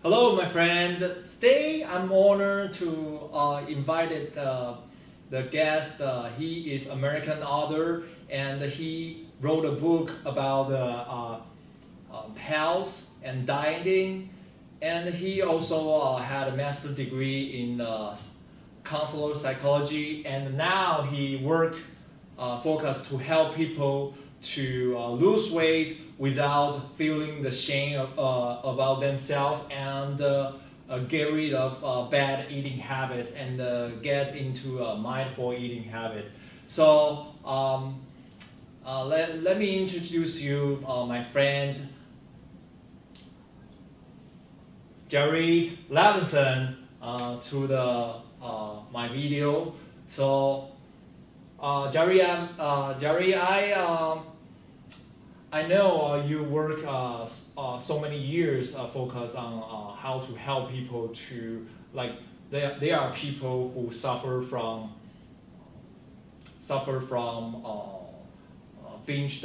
Hello, my friend. Today I'm honored to invite the guest. He is American author and he wrote a book about health and dieting. And he also had a master's degree in counselor psychology. And now he focused to help people to lose weight without feeling the shame about themselves and get rid of bad eating habits and get into a mindful eating habit. So let me introduce you my friend Jerry Levinson to the my video. So Jerry, I know you work so many years focused on how to help people to like there are people who suffer from binge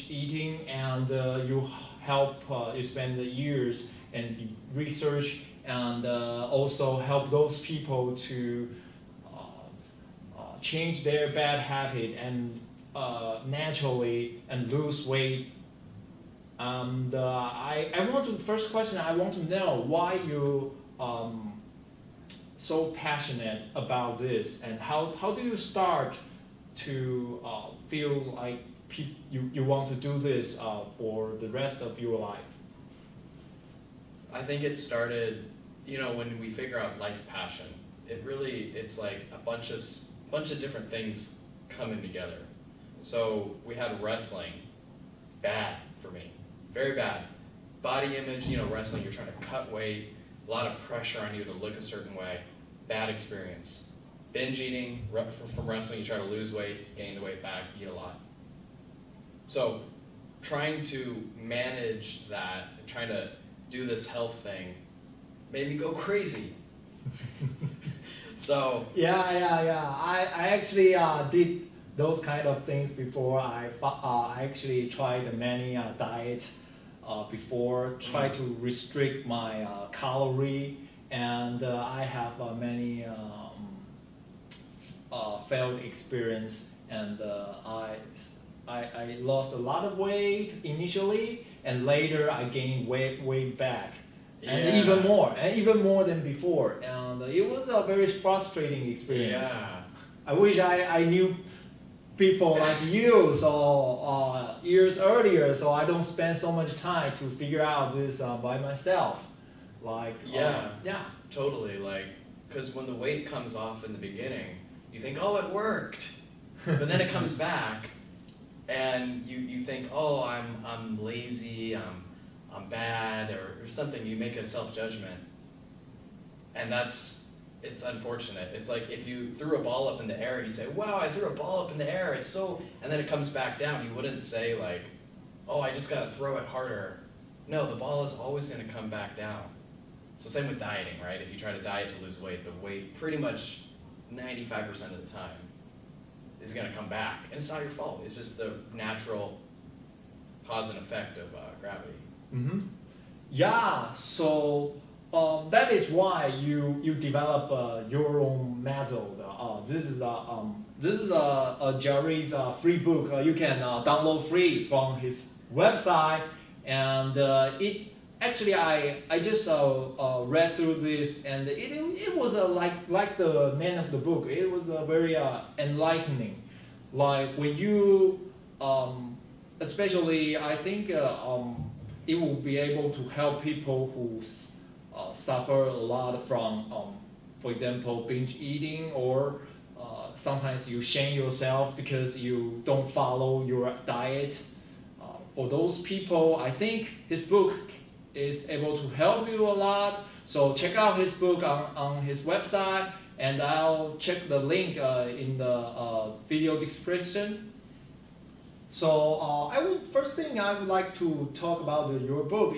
eating, and you help you spend the years and research and also help those people to change their bad habit and naturally and lose weight. And I want to first question, I want to know why you so passionate about this, and how do you start to feel like you want to do this for the rest of your life? I think it started, when we figure out life passion, it's like a bunch of different things coming together. So we had wrestling, bad for me, very bad. Body image, wrestling, you're trying to cut weight, a lot of pressure on you to look a certain way, bad experience. Binge eating, from wrestling, you try to lose weight, gain the weight back, eat a lot. So trying to manage that, and trying to do this health thing made me go crazy. So Yeah. I actually did those kind of things before. I actually tried many diet before, try to restrict my calorie, and I have many failed experience, and I lost a lot of weight initially, and later I gained weight back. And even more than before, and it was a very frustrating experience. yeah, I wish I knew people like you so years earlier, so I don't spend so much time to figure out this by myself. Like yeah. totally. Because when the weight comes off in the beginning, you think, oh, it worked, but then it comes back, and you think, oh, I'm lazy, I'm bad, or something. You make a self-judgment, and it's unfortunate. It's like if you threw a ball up in the air and you say, wow, I threw a ball up in the air, and then it comes back down. You wouldn't say like, oh, I just gotta throw it harder. No, the ball is always gonna come back down. So same with dieting, right? If you try to diet to lose weight, the weight pretty much 95% of the time is gonna come back. And it's not your fault. It's just the natural cause and effect of gravity. Mm-hmm. Yeah, so that is why you develop your own method. This is Jerry's free book. You can download free from his website, and it actually I just read through this, and it was like the name of the book. It was very enlightening. Like when you especially I think it will be able to help people who suffer a lot from, for example, binge eating, or sometimes you shame yourself because you don't follow your diet. For those people, I think his book is able to help you a lot. So check out his book on his website, and I'll check the link in the video description. So first thing I would like to talk about your book.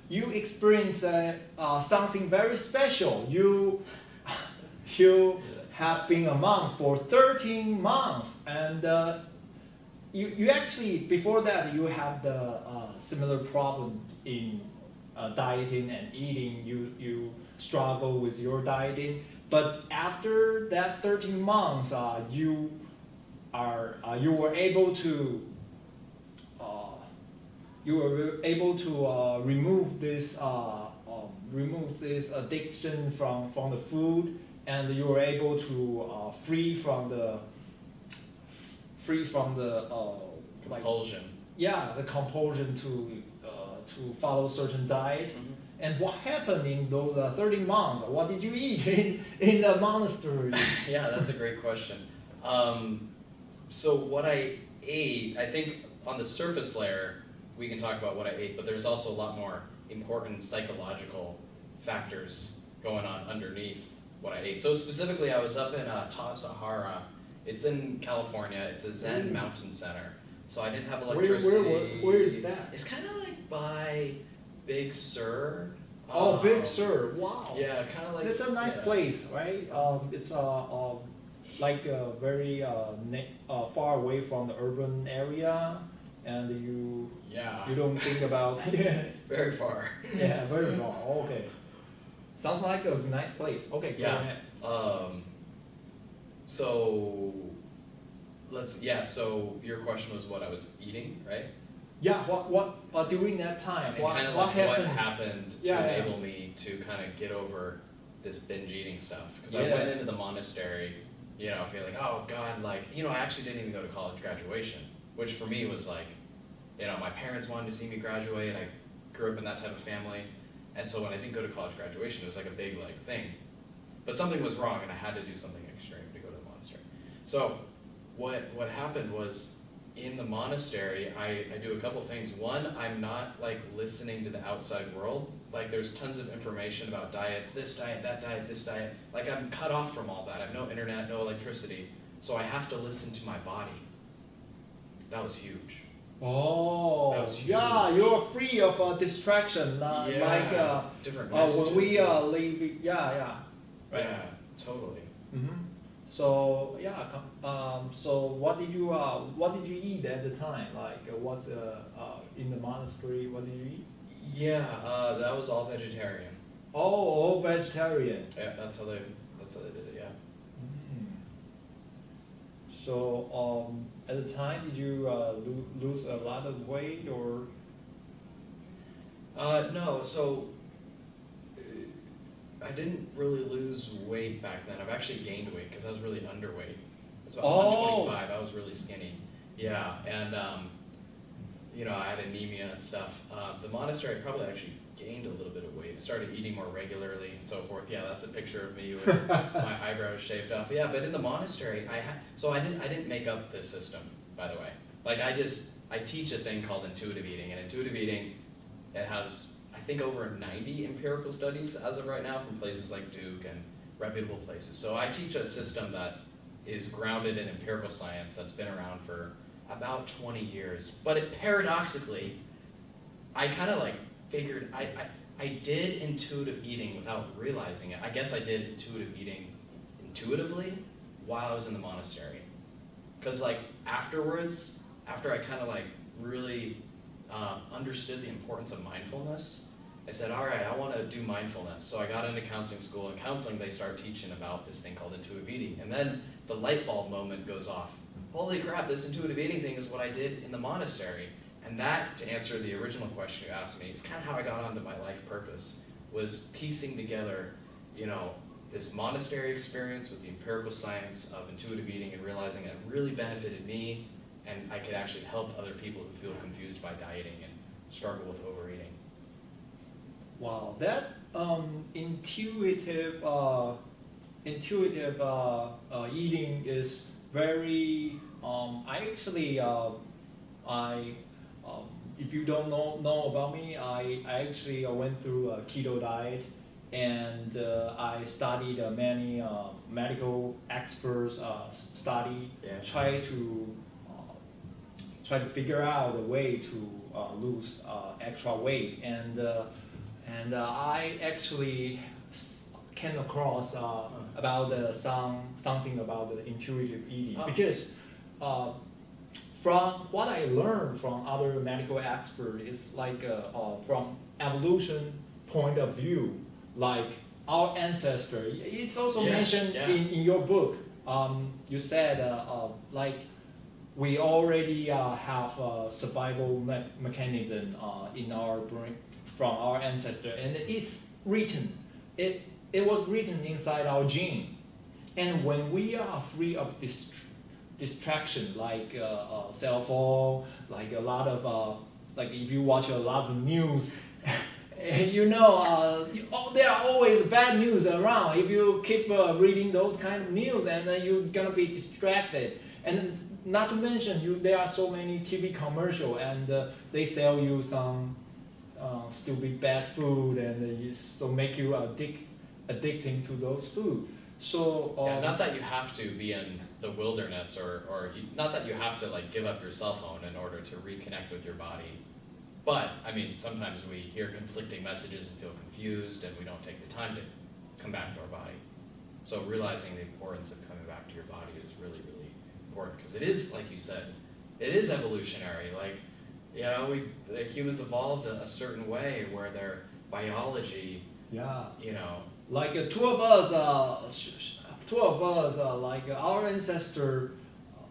You experienced something very special. You have been a monk for 13 months, and you actually before that you had the similar problem in dieting and eating, you struggle with your dieting. But after that 13 months, you were able to remove this addiction from the food, and you were able to free from the Compulsion. the compulsion to follow certain diet. Mhm. And what happened in those 30 months? What did you eat in the monastery? Yeah, that's a great question. So what I ate, I think on the surface layer, we can talk about what I ate, but there's also a lot more important psychological factors going on underneath what I ate. So specifically, I was up in Tassajara. It's in California. It's a Zen mountain center. So I didn't have electricity. Where is that? It's kind of like by Big Sur. Oh, Big Sur! Wow. Yeah, kind of like. It's a nice place, right? It's like very far away from the urban area, and you don't think about Very far. yeah, very far. Okay, sounds like a nice place. Okay, go Yeah. ahead. So so your question was what I was eating, right? Yeah, what during that time? And What kind of what like happened? what happened to Yeah, yeah. enable me to kind of get over this binge eating stuff. Because I Yeah. went into the monastery, feeling, oh God, I actually didn't even go to college graduation, which for me was like, my parents wanted to see me graduate. I grew up in that type of family. And so when I didn't go to college graduation, it was like a big thing. But something was wrong and I had to do something extreme to go to the monastery. So what happened was, in the monastery, I do a couple things. One, I'm not listening to the outside world. There's tons of information about diets, this diet, that diet, this diet. I'm cut off from all that. I have no internet, no electricity. So I have to listen to my body. That was huge. Oh, That was yeah, huge. you're free of distraction, different messages. when we leave. Yeah, right. Yeah, totally. Mm-hmm. So so what did you eat at the time? What's in the monastery? What did you eat? Yeah, that was all vegetarian. Oh, all vegetarian. Yeah, that's how they did it. Yeah. Mm. So at the time, did you lose a lot of weight or? No, so I didn't really lose weight back then. I've actually gained weight because I was really underweight. It's about 125. I was really skinny. Yeah, and I had anemia and stuff. The monastery, I probably actually gained a little bit of weight. I started eating more regularly and so forth. Yeah, that's a picture of me with my eyebrows shaved off. Yeah, but in the monastery, I didn't make up this system, by the way. I teach a thing called intuitive eating, and intuitive eating, it has, I think, over 90 empirical studies as of right now from places like Duke and reputable places. So I teach a system that is grounded in empirical science that's been around for about 20 years. But paradoxically, I kind of figured I did intuitive eating without realizing it. I guess I did intuitive eating intuitively while I was in the monastery. Because afterwards, after I kind of really understood the importance of mindfulness, I said, all right, I want to do mindfulness. So I got into counseling school. In counseling, they start teaching about this thing called intuitive eating. And then the light bulb moment goes off. Holy crap, this intuitive eating thing is what I did in the monastery. And that, to answer the original question you asked me, is kind of how I got onto my life purpose, was piecing together, this monastery experience with the empirical science of intuitive eating and realizing it really benefited me, and I could actually help other people who feel confused by dieting and struggle with overeating. Wow, that intuitive eating is very. If you don't know about me, I actually went through a keto diet, and I studied many medical experts study, try to figure out a way to lose extra weight, and I actually came across about something about the intuitive eating, because from what I learned from other medical experts, it's like from evolution point of view, like our ancestor. It's also mentioned in your book. You said like we already have a survival mechanism in our brain from our ancestor, and it's written. It was written inside our gene. And when we are free of distraction, like cell phone, like a lot of like if you watch a lot of news, you know there are always bad news around. If you keep reading those kind of news, and then you're gonna be distracted. And not to mention, there are so many TV commercials, and they sell you some stupid bad food, and so make you addicting to those food. So not that you have to be in the wilderness, or not that you have to like give up your cell phone in order to reconnect with your body. But I mean, sometimes we hear conflicting messages and feel confused, and we don't take the time to come back to our body. So realizing the importance of coming back to your body is really, really important, because it is, like you said, it is evolutionary. Like, you know, the humans evolved a certain way where their biology, you know. Like two of us, like our ancestor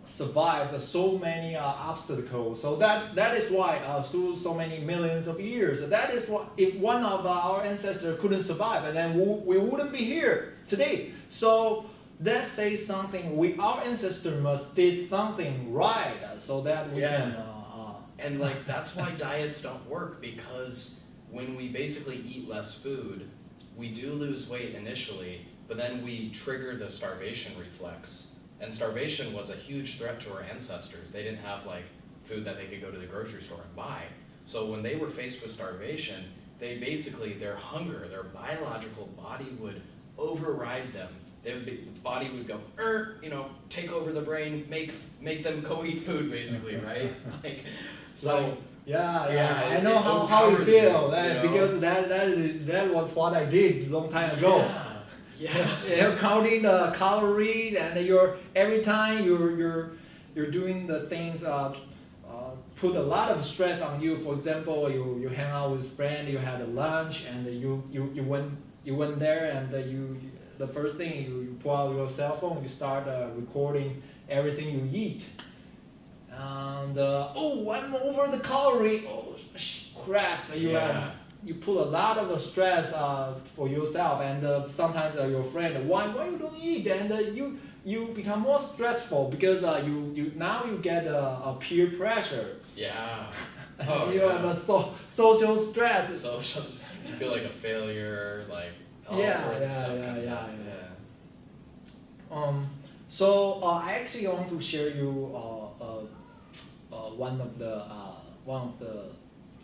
survived so many obstacles. So that is why through so many millions of years, that is what if one of our ancestors couldn't survive, and then we wouldn't be here today. So that says something. Our ancestors must did something right, so that we can. And like that's why diets don't work, because when we basically eat less food, we do lose weight initially, but then we trigger the starvation reflex. And starvation was a huge threat to our ancestors. They didn't have like food that they could go to the grocery store and buy. So when they were faced with starvation, they basically, their hunger, their biological body would override them. The body would go, you know, take over the brain, make them go eat food, basically, right? Like, so. I know how you feel, because that was what I did a long time ago. You're counting the calories, and every time you're doing the things put a lot of stress on you. For example, you hang out with friends, you had a lunch, and you went there, and the first thing you pull out your cell phone, you start recording everything you eat. And I'm over the calorie. Oh crap! You put a lot of stress for yourself, and sometimes your friend, why you don't eat? And you become more stressful because you get a peer pressure. You have a social stress. You feel like a failure, like all sorts of stuff comes out. So I actually want to share you one of the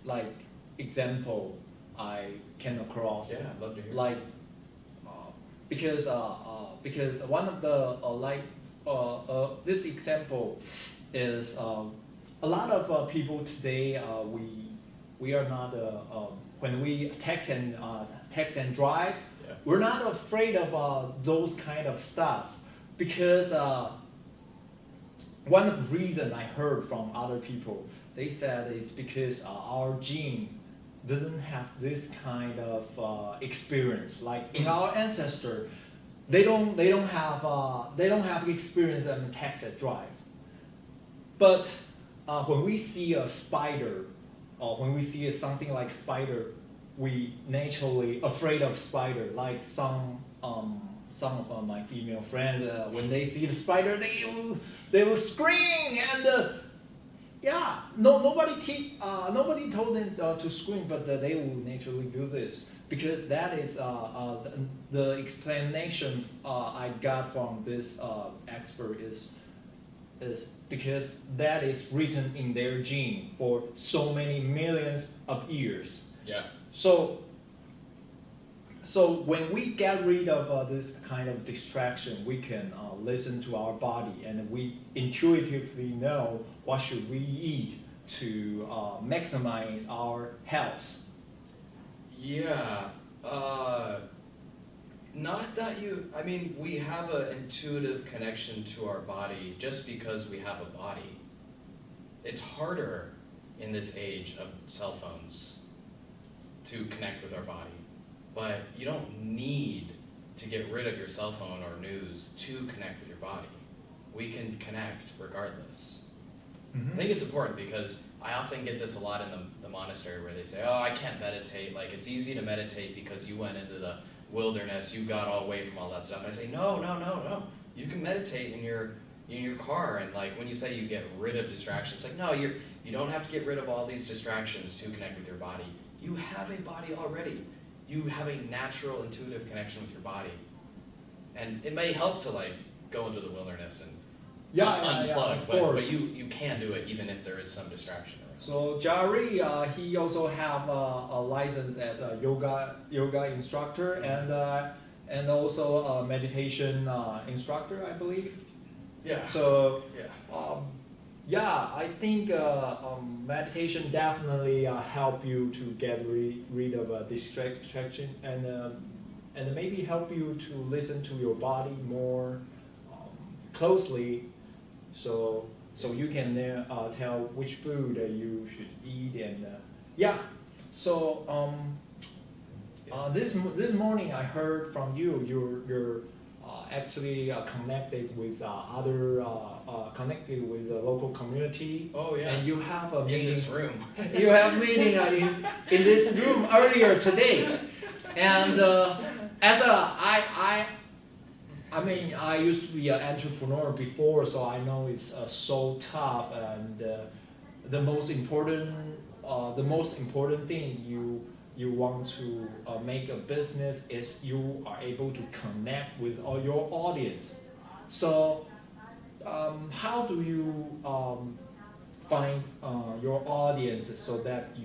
like example I came across. I'd love to hear. Like because one of the this example is a lot of people today we are not when we text and drive, we're not afraid of those kind of stuff, because one of the reasons I heard from other people, they said it's because our gene doesn't have this kind of experience. Like in our ancestor, they don't have experience in text and drive. But when we see a spider, or when we see something like spider, we naturally afraid of spider. Like some of my female friends, when they see the spider, they will scream, and nobody told them to scream, but they will naturally do this, because that is the explanation I got from this expert is because that is written in their gene for so many millions of years. So when we get rid of this kind of distraction, we can listen to our body, and we intuitively know what should we eat to maximize our health. Not that I mean, we have an intuitive connection to our body just because we have a body. it's harder in this age of cell phones to connect with our body. But you don't need to get rid of your cell phone or news to connect with your body. We can connect regardless. Mm-hmm. I think it's important because I often get this a lot in the monastery where they say, oh, I can't meditate. Like, it's easy to meditate because you went into the wilderness, you got all away from all that stuff. And I say, no. You can meditate in your car. And like, when you say you get rid of distractions, it's like, no, you don't have to get rid of all these distractions to connect with your body. You have a body already. You have a natural, intuitive connection with your body. And it may help to like go into the wilderness and unplug, but you can do it even if there is some distraction. So Jerry, he also have a license as a yoga instructor and also a meditation instructor, I believe. Yeah. So I think meditation definitely help you to get rid of a distraction and maybe help you to listen to your body more closely, so you can tell which food you should eat and So this morning I heard from you you're actually connected with connected with the local community. Oh yeah. And you have a meeting in this room. You have a meeting in this room earlier today, and I used to be an entrepreneur before, so I know it's so tough. And the most important thing you want to make a business is you are able to connect with all your audience. So how do you find your audience so that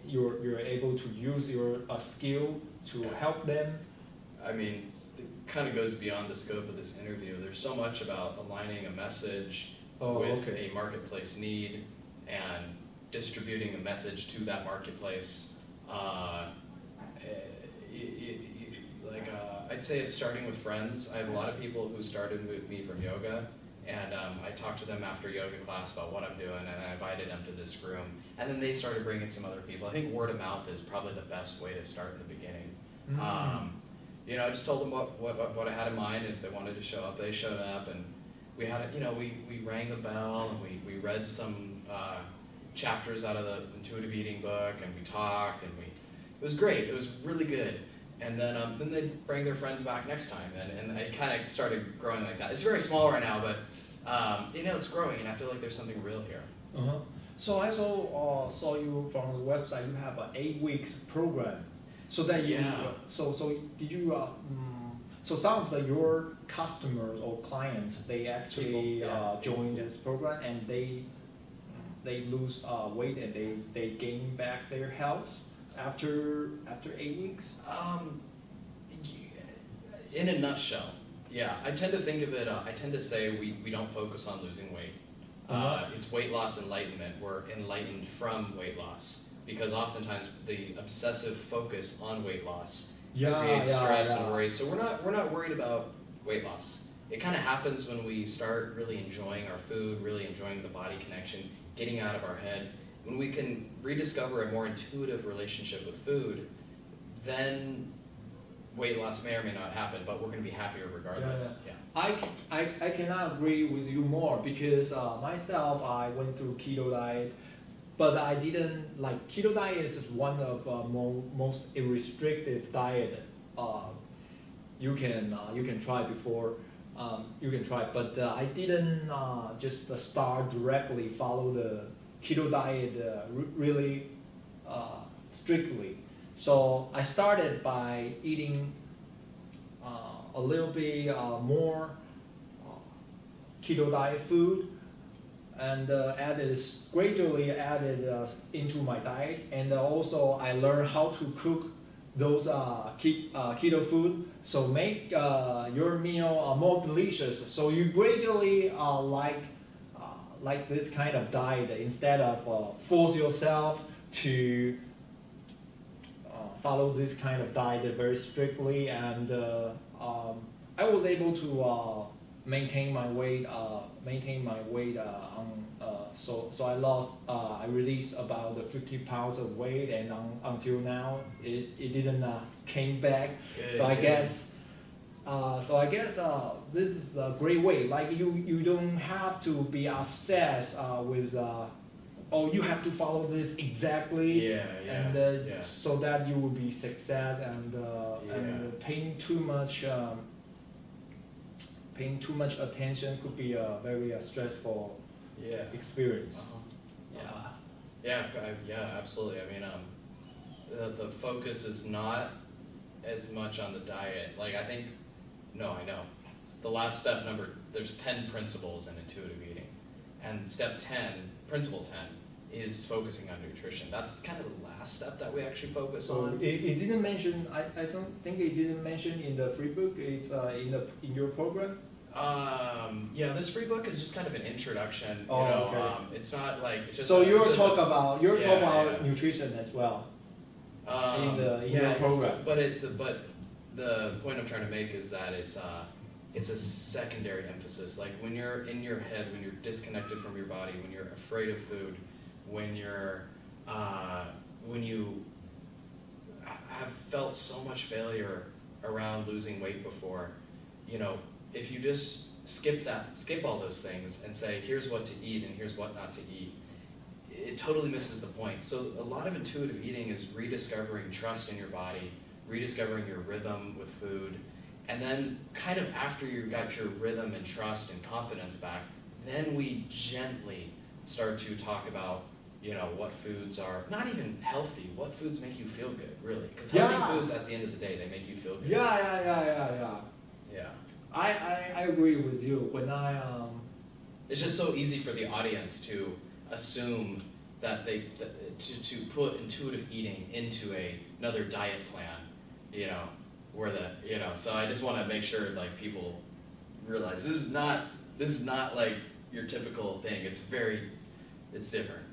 you're able to use your skill to help them? I mean, it kind of goes beyond the scope of this interview. There's so much about aligning a message with a marketplace need and distributing a message to that marketplace. I'd say it's starting with friends. I have a lot of people who started with me from yoga, and I talked to them after yoga class about what I'm doing, and I invited them to this room. And then they started bringing some other people. I think word of mouth is probably the best way to start in the beginning. Mm-hmm. I just told them what I had in mind, and if they wanted to show up, they showed up, and we had we rang a bell, and we read some chapters out of the intuitive eating book, and we talked, and it was great. It was really good. And then they'd bring their friends back next time, and it kind of started growing like that. It's very small right now, but it's growing, and I feel like there's something real here. Uh-huh. So I saw you from the website. You have an 8 weeks program. So that so did you so some of your customers or clients, they actually join this program, and they lose weight and they gain back their health after 8 weeks? In a nutshell, yeah. I tend to think of it, I tend to say we don't focus on losing weight. It's weight loss enlightenment. We're enlightened from weight loss. Because oftentimes the obsessive focus on weight loss creates stress and worry. So we're not worried about weight loss. It kind of happens when we start really enjoying our food, really enjoying the body connection, getting out of our head. When we can rediscover a more intuitive relationship with food, then weight loss may or may not happen, but we're going to be happier regardless. Yeah. I cannot agree with you more, because myself, I went through keto diet. But I didn't like keto diet is one of most restrictive diet you can try before you can try. But I didn't just start directly follow the keto diet really strictly. So I started by eating a little bit more keto diet food. And gradually added into my diet, and also I learned how to cook those keto food, so make your meal more delicious. So you gradually like this kind of diet instead of force yourself to follow this kind of diet very strictly. And I was able maintain my weight. So I released about the 50 pounds of weight, and until now it didn't came back. Good, So I good. guess. This is a great way. Like you don't have to be obsessed with. Oh, you have to follow this exactly. Yeah, yeah, And yeah. so that you will be success, and paying too much attention could be a very stressful Yeah. experience. Uh-huh. Yeah, absolutely. I mean, the focus is not as much on the diet. Like, I know. The last step there's 10 principles in intuitive eating. And step 10, principle 10, is focusing on nutrition. That's kind of the last step that we actually focus So on. it didn't mention. I don't think it didn't mention in the free book. It's in your program. Yeah, this free book is just kind of an introduction. Oh, okay. It's not like it's just. So it's you're just talk about yeah. nutrition as well. In your yeah, program. But the point I'm trying to make is that it's a secondary emphasis. Like when you're in your head, when you're disconnected from your body, when you're afraid of food, when you have felt so much failure around losing weight before, if you just skip all those things and say, here's what to eat and here's what not to eat, it totally misses the point. So a lot of intuitive eating is rediscovering trust in your body, rediscovering your rhythm with food, and then kind of after you got your rhythm and trust and confidence back, then we gently start to talk about, what foods are not even healthy, what foods make you feel good, really. Because healthy foods, at the end of the day, they make you feel good. Yeah. Yeah. I agree with you. When It's just so easy for the audience to assume that to put intuitive eating into another diet plan, so I just want to make sure like people realize this is not like your typical thing. It's different.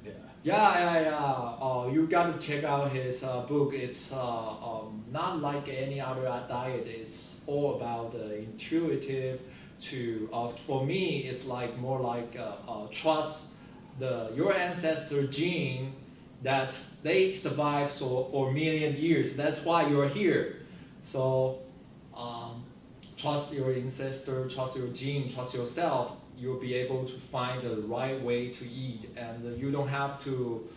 Yeah. You got to check out his book. It's not like any other diet. It's all about intuitive. For me, it's like more like trust your ancestor gene that they survived for a million years. That's why you're here. So trust your ancestor, trust your gene, trust yourself. You'll be able to find the right way to eat, and you don't have to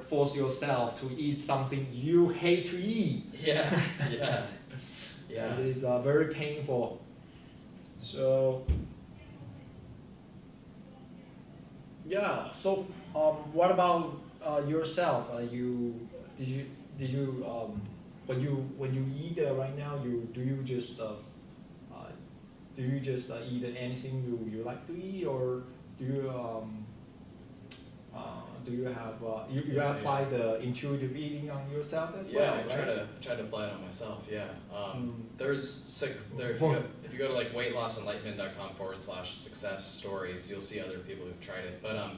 force yourself to eat something you hate to eat. Yeah. It is very painful. So yeah. So what about yourself? Did you when you eat right now? Do you just eat anything you like to eat, or do you have you apply the intuitive eating on yourself as well? I right? try to apply it on myself. Yeah. If you go to like weightlossenlightenment.com/success stories, you'll see other people who've tried it. But I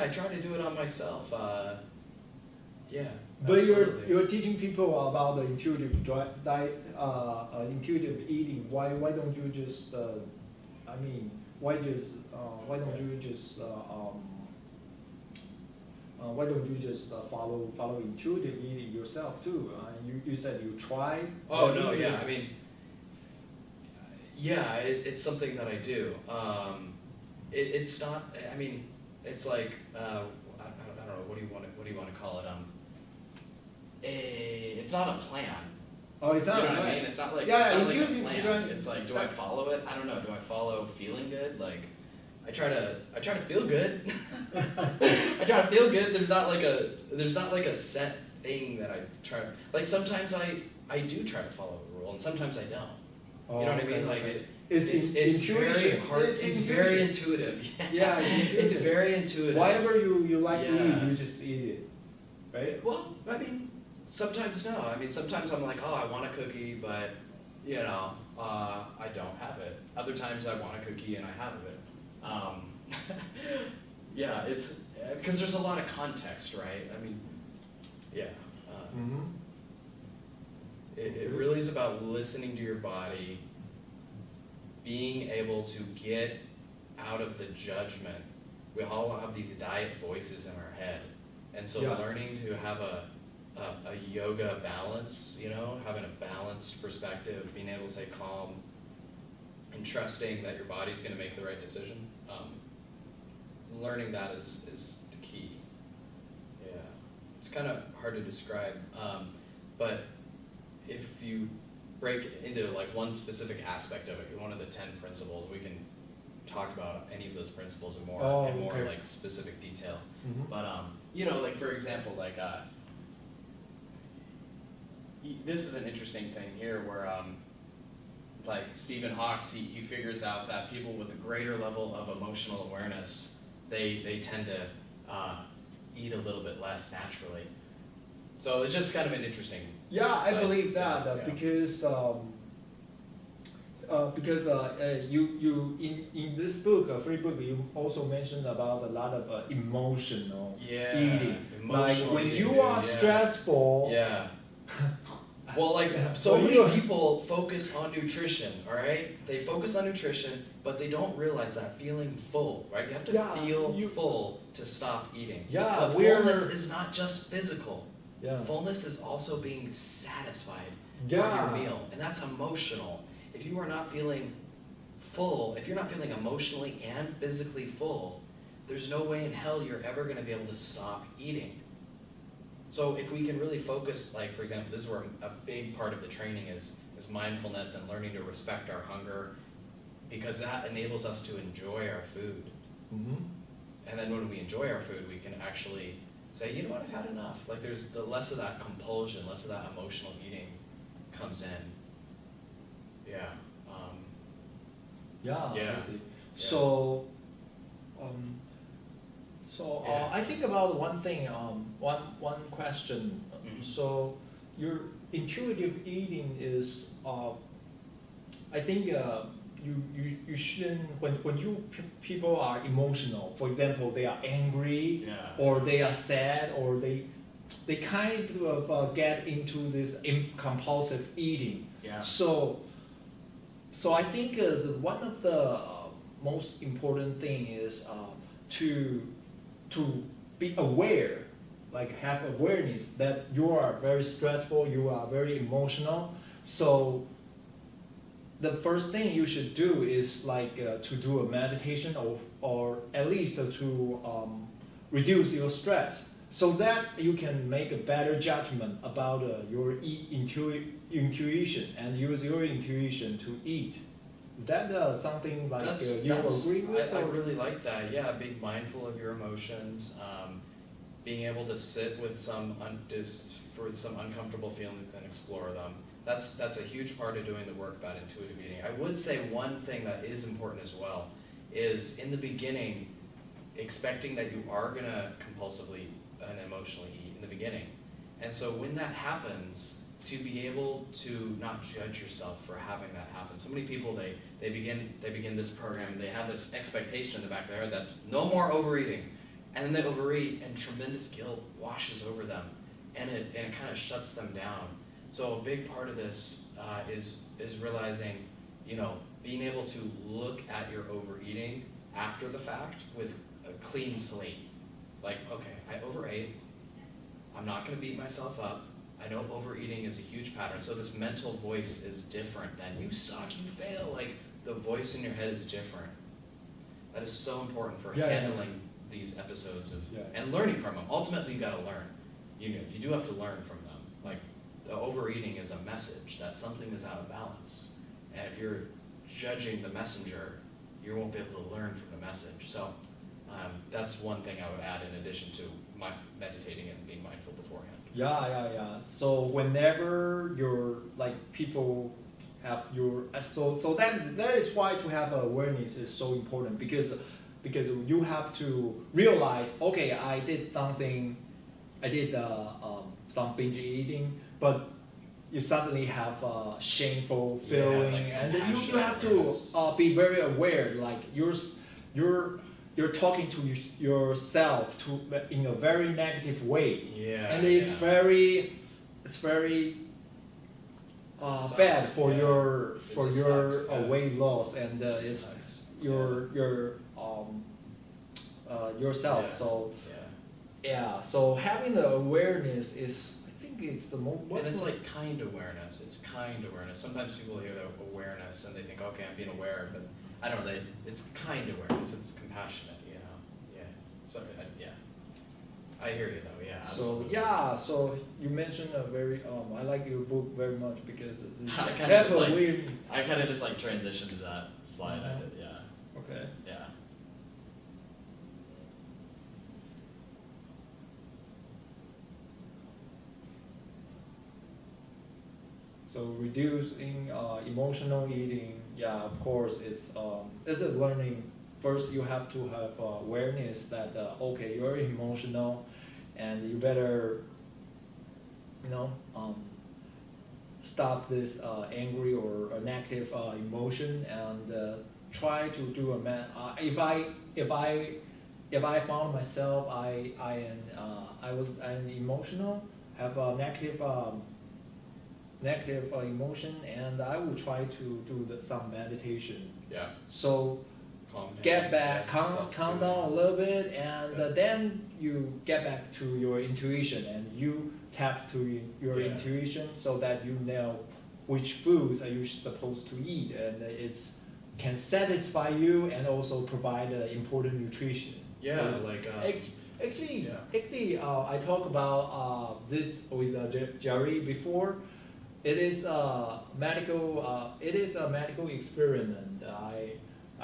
try to do it on myself. But absolutely. you're teaching people about the intuitive diet, intuitive eating. Why don't you just why don't you just follow intuitive eating yourself too? You said you tried. Oh no, yeah. I mean, it's something that I do. It's not. I mean, it's like I don't know. What do you want to call it? It's not a plan. Oh, it's not. You know a what plan. I mean? It's not like Yeah, it's not like a intuitive, plan. It's like, do I follow it? I don't know. Do I follow feeling good? Like, I try to feel good. I try to feel good. There's not like a set thing that I try. Like sometimes I do try to follow a rule, and sometimes I don't. You know what I mean? Like it's very hard. It's very intuitive. Yeah, it's very intuitive. Whatever you like to eat, you just eat it, right? Well, I mean, sometimes no. I mean, sometimes I'm like, oh, I want a cookie, but I don't have it. Other times I want a cookie and I have it. It's because there's a lot of context, right? I mean, It really is about listening to your body, being able to get out of the judgment. We all have these diet voices in our head. And so learning to have a yoga balance, you know, having a balanced perspective, being able to stay calm, and trusting that your body's going to make the right decision. Learning that is the key. Yeah, it's kind of hard to describe, but if you break into like one specific aspect of it, one of the 10 principles, we can talk about any of those principles in more like specific detail. But you know, like for example, like this is an interesting thing here where like Stephen Hawks, he figures out that people with a greater level of emotional awareness, they tend to eat a little bit less naturally. So it's just kind of an interesting. Yeah, I believe that because you in this book, free book, you also mentioned about a lot of emotional eating. Like when you are stressful. Yeah. Well, like so many people focus on nutrition, all right? They focus on nutrition, but they don't realize that feeling full, right? You have to feel full to stop eating. Yeah, but fullness is not just physical. Yeah. Fullness is also being satisfied by your meal, and that's emotional. If you are not feeling full, if you're not feeling emotionally and physically full, there's no way in hell you're ever going to be able to stop eating. So if we can really focus, like for example, this is where a big part of the training is mindfulness and learning to respect our hunger, because that enables us to enjoy our food. And then when we enjoy our food, we can actually say, you know what, I've had enough. Like there's the less of that compulsion, less of that emotional eating comes in. Yeah. I see. Yeah. So, I think about one thing, one question. So your intuitive eating is, I think you shouldn't, when people are emotional, for example, they are angry or they are sad or they kind of get into this compulsive eating. So I think one of the most important thing is to be aware, like have awareness that you are very stressful, you are very emotional. So the first thing you should do is like to do a meditation or at least to reduce your stress, so that you can make a better judgment about your intuition and use your intuition to eat. Is that something like you agree with? I really like that. Yeah, being mindful of your emotions, being able to sit with some uncomfortable feelings and explore them. That's a huge part of doing the work about intuitive eating. I would say one thing that is important as well is in the beginning, expecting that you are going to compulsively and emotionally eat in the beginning. And so when that happens, to be able to not judge yourself for having that happen. So many people, they begin this program, they have this expectation in the back of their head that no more overeating. And then they overeat and tremendous guilt washes over them, and it kind of shuts them down. So a big part of this is realizing, you know, being able to look at your overeating after the fact with a clean slate. Like, okay, I overate, I'm not going to beat myself up. I know overeating is a huge pattern, so this mental voice is different than you suck, you fail. Like, the voice in your head is different. That is so important for handling these episodes of and learning from them. Ultimately, you got to learn. You do have to learn from them. Like, the overeating is a message that something is out of balance, and if you're judging the messenger, you won't be able to learn from the message. So that's one thing I would add in addition to meditating and being mindful beforehand. Yeah. So whenever you're like people have your so that is why to have awareness is so important, because you have to realize, okay, I did some binge eating, but you suddenly have a shameful feeling, like and then you have to be very aware, like you're talking to yourself in a very negative way, and it's very Sucks, bad for yeah. your It for just your sucks, yeah. weight loss, and It it's sucks. yourself. Yeah. So Yeah. so having the awareness is, I think it's the most. And it's like kind awareness. It's kind awareness. Sometimes people hear the awareness and they think, okay, I'm being aware, but I don't know. It's kind awareness. It's compassionate, you know. Yeah. So yeah, I hear you though. Yeah. So Absolutely. so you mentioned a very I like your book very much because I kind of that's just a like weird. I kind of just like transitioned to that slide. I did. Yeah. Okay. Yeah. So reducing emotional eating, yeah, of course, it's a learning. First, you have to have awareness that okay, you're emotional, and you better, you know, stop this angry or a negative emotion, and try to do a man. If I found myself I'm emotional, have a negative emotion, and I will try to do some meditation. Yeah. So Calm down. get back, Yeah, calm down a little bit, and then you get back to your intuition, and you tap to your Yeah. intuition so that you know which foods are you supposed to eat, and it's can satisfy you and also provide important nutrition. Yeah. Like. Actually, Yeah. I talked about this with Jerry before. It is a medical experiment.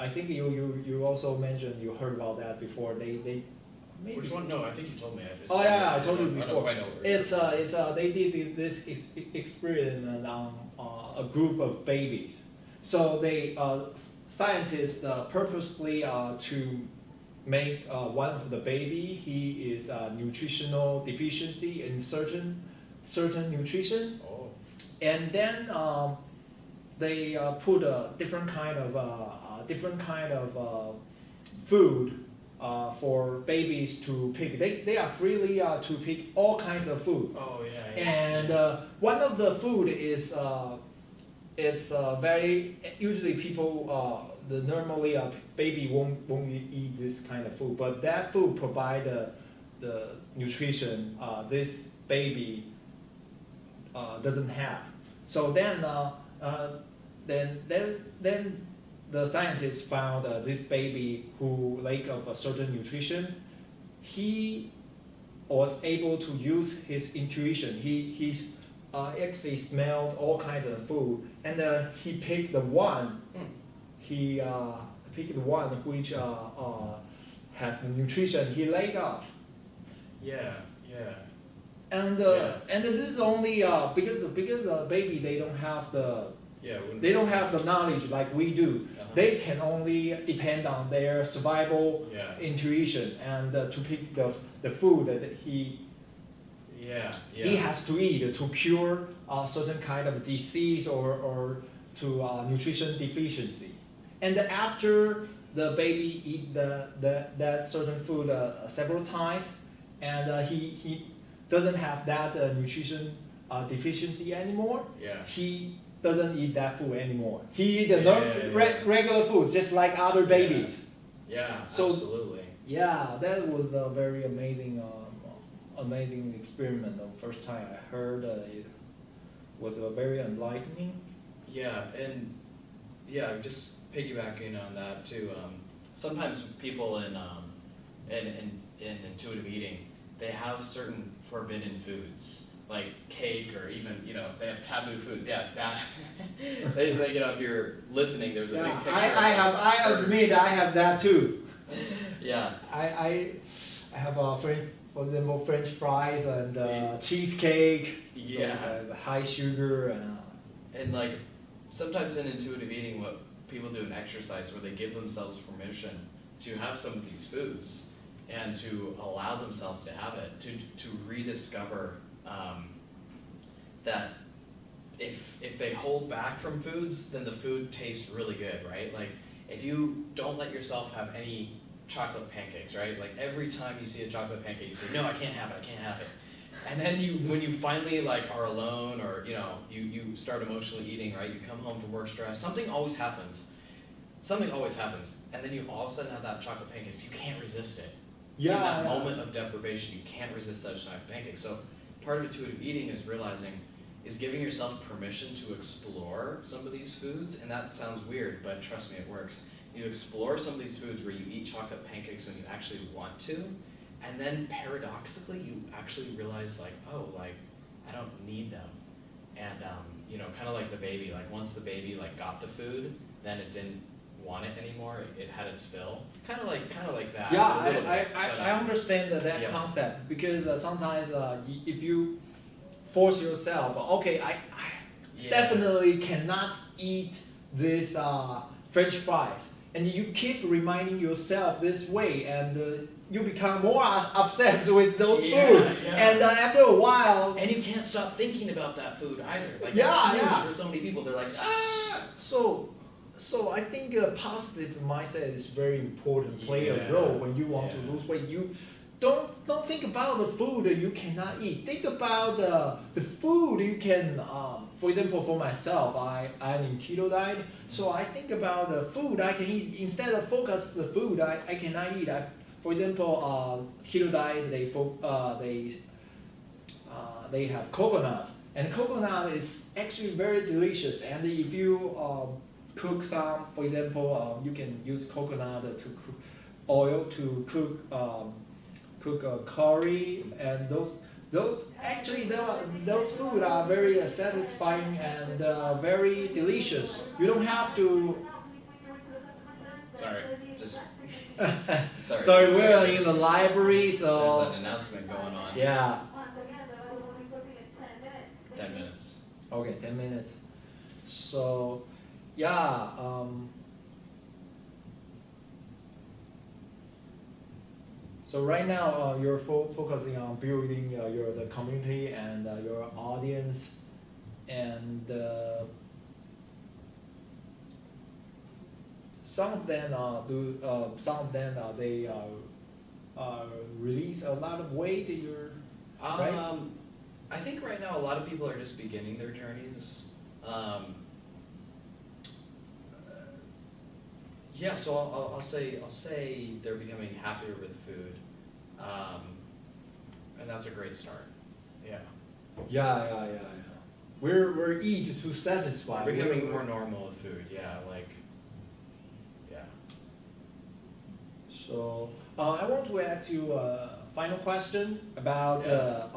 I think you also mentioned you heard about that before. They maybe. Which one? No, I think you told me. Oh yeah, I told you I don't before. quite know what we're It's they did this experiment on a group of babies. So they scientists purposely to make one of the baby, he is nutritional deficiency in certain nutrition, Oh. and then they put a different kind of food for babies to pick. They are freely to pick all kinds of food, Oh yeah. and one of the food is very usually people normally baby won't eat this kind of food, but that food provide the nutrition this baby doesn't have. So then the scientists found this baby who lack of a certain nutrition, he was able to use his intuition. He actually smelled all kinds of food, and he picked the one. He picked the one which has the nutrition he lack of. Yeah. And this is only because the baby they don't have the Yeah. they don't have the knowledge like we do. Uh-huh. They can only depend on their survival Yeah. intuition and to pick the food that he has to eat to cure a certain kind of disease or to nutrition deficiency. And after the baby eat that certain food several times, and he doesn't have that nutrition deficiency anymore, Yeah. he doesn't eat that food anymore. He eat regular food just like other babies. Yeah. So- Absolutely. Yeah, that was a very amazing experiment. The first time I heard it was very enlightening. Yeah, and just piggybacking on that too. Sometimes people in intuitive eating, they have certain forbidden foods like cake, or even they have taboo foods. Yeah, that they if you're listening, there's a big Yeah, picture. I admit I have that too. Yeah. I have for example, French fries and Yeah. cheesecake. Yeah. The high sugar And like sometimes in intuitive eating, what people do in exercise, where they give themselves permission to have some of these foods and to allow themselves to have it, to rediscover that if they hold back from foods, then the food tastes really good, right? Like if you don't let yourself have any chocolate pancakes, right? Like every time you see a chocolate pancake, you say, no, I can't have it. And then when you finally like are alone, or you start emotionally eating, right? You come home from work stress. Something always happens. And then you all of a sudden have that chocolate pancakes. You can't resist it. Yeah, In that yeah. moment of deprivation, you can't resist that chocolate pancakes. So part of intuitive eating is giving yourself permission to explore some of these foods. And that sounds weird, but trust me, it works. You explore some of these foods where you eat chocolate pancakes when you actually want to. And then paradoxically, you actually realize like, oh, like I don't need them. And kind of like the baby, like once the baby like got the food, then it didn't want it anymore. It had its fill. Kind of like that. Yeah, a little bit, I understand that yeah. concept, because sometimes if you force yourself, okay, I Yeah. definitely cannot eat this French fries, and you keep reminding yourself this way, and you become more upset with those food, Yeah. and after a while, And you can't stop thinking about that food either. Like Yeah, that's huge yeah. for so many people. They're like, So I think a positive mindset is very important, play a Yeah. role when you want to Yeah. lose weight. You don't think about the food that you cannot eat. Think about the food you can. For example, for myself, I'm in keto diet, so I think about the food I can eat instead of focus the food I cannot eat. For example, keto diet they have coconut, and coconut is actually very delicious. And if you cook some, for example, you can use coconut to cook oil to cook curry, and those food are very satisfying and very delicious. You don't have to. sorry, just Sorry, we're in the library, There's so an announcement going on. yeah. 10 minutes. Okay, 10 minutes. So, yeah. So right now, you're focusing on building the community and your audience, and some of them they release a lot of weight. Right? I think right now a lot of people are just beginning their journeys. Yeah, so I'll say they're becoming happier with food, and that's a great start. Yeah, Yeah. We're eat to satisfy. we're becoming more normal with food. Yeah, yeah. So I want to ask you a final question about. But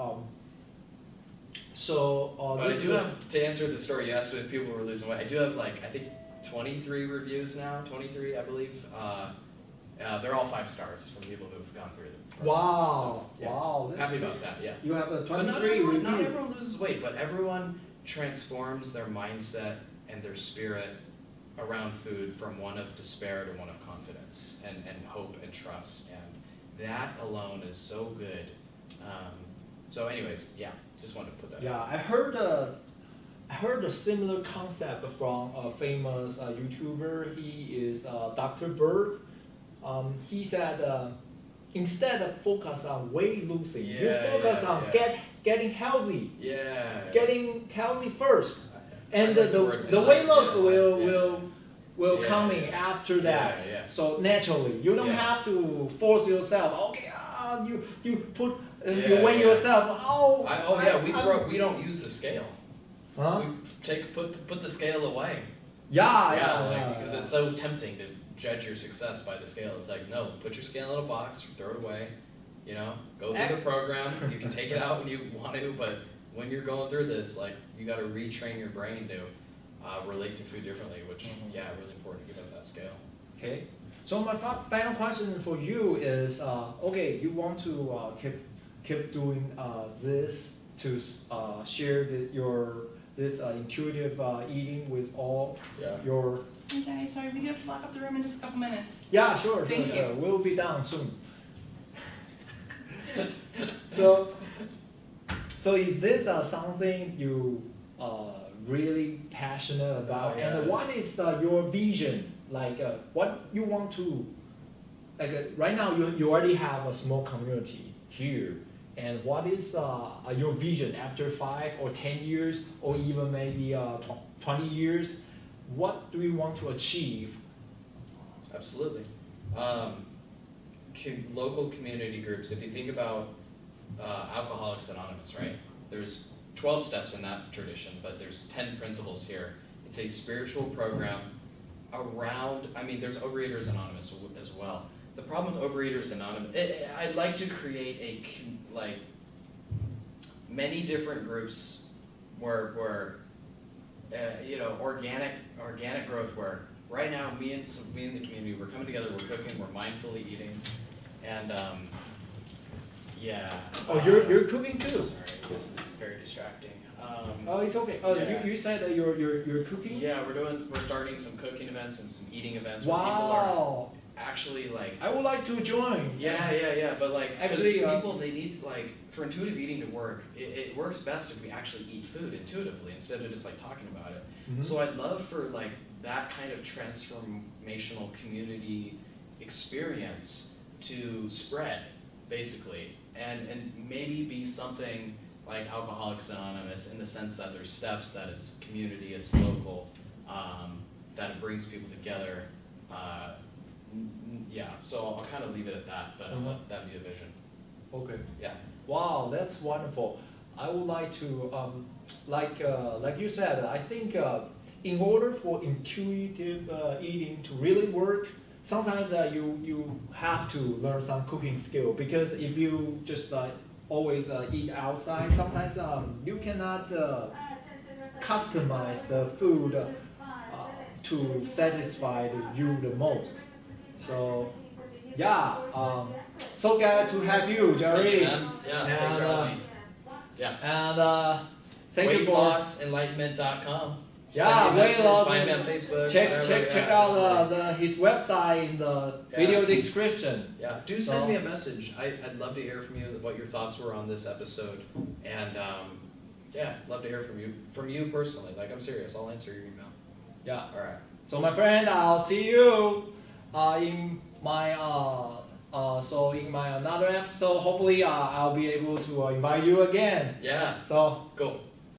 I do have, to answer the story you asked if people were losing weight, I do have I think 23 reviews now, 23 I believe. They're all 5 stars from people who've gone through the process. Wow, So, yeah. wow. That's Happy great. about that, yeah. You have a But 23 review. not everyone loses weight, but everyone transforms their mindset and their spirit around food from one of despair to one of confidence and hope and trust. And that alone is so good. So anyways, yeah, just wanted to put that Yeah, out. I heard a similar concept from a famous YouTuber. He is Dr. Bird. He said instead of focus on weight losing, you focus on getting healthy. Yeah. Getting healthy first, and I like the word the weight loss yeah. will Yeah, coming yeah. after that. Yeah. So naturally, you don't Yeah. have to force yourself. Okay, you put you Yeah, weigh yeah. yourself. We don't use the scale. Huh? We put the scale away. Yeah. Because it's so tempting to judge your success by the scale. It's like, no, put your scale in a box, throw it away. Go through the program. You can take it out when you want to, but when you're going through this, you got to retrain your brain to relate to food differently, which really important to give up that scale. Okay. So my final question for you is, okay, you want to keep doing this to share this intuitive eating with all your. Okay, sorry, we do have to lock up the room in just a couple minutes. Yeah, sure. Thank you. We'll be done soon. So is this something you really passionate about? Oh, yeah. And what is your vision? What you want to, right now you already have a small community here, and what is your vision after 5 or 10 years, or even maybe 20 years? What do you want to achieve? Absolutely. Local community groups, if you think about Alcoholics Anonymous, right? There's 12 steps in that tradition, but there's 10 principles here. It's a spiritual program around, I mean, there's Overeaters Anonymous as well. The problem with Overeaters Anonymous, I'd like to create many different groups where organic growth, where right now me and the community, we're coming together, we're cooking, we're mindfully eating, and Oh, you're cooking too? Sorry, this is very distracting. Oh, it's okay. Oh, yeah. you said that you're cooking? Yeah, we're starting some cooking events and some eating events where people are Wow. actually like. I would like to join. Yeah, but like, Actually, people, they need, like, for intuitive eating to work, it works best if we actually eat food intuitively instead of just like talking about it. Mhm. So I'd love for like that kind of transformational community experience to spread, basically, and maybe be something like Alcoholics Anonymous, in the sense that there's steps, that it's community, it's local, that it brings people together. So I'll kind of leave it at that, but that'd be a vision. Okay. Yeah. Wow, that's wonderful. I would like to, like you said, I think in order for intuitive eating to really work, sometimes you have to learn some cooking skill, because if you just always eat outside, sometimes you cannot customize the food to satisfy you the most. So yeah, so glad to have you, Jerry. Yeah, thanks for having me. Yeah. And thank you for weightlossenlightenment.com. Yeah, weight loss. Find me on Facebook. Check out his website in the video description. Yeah, do send me a message. I'd love to hear from you what your thoughts were on this episode, and love to hear from you personally. Like, I'm serious. I'll answer your email. Yeah. All right. So my friend, I'll see you in my in my another episode. Hopefully, I'll be able to invite you again. Yeah. So Cool.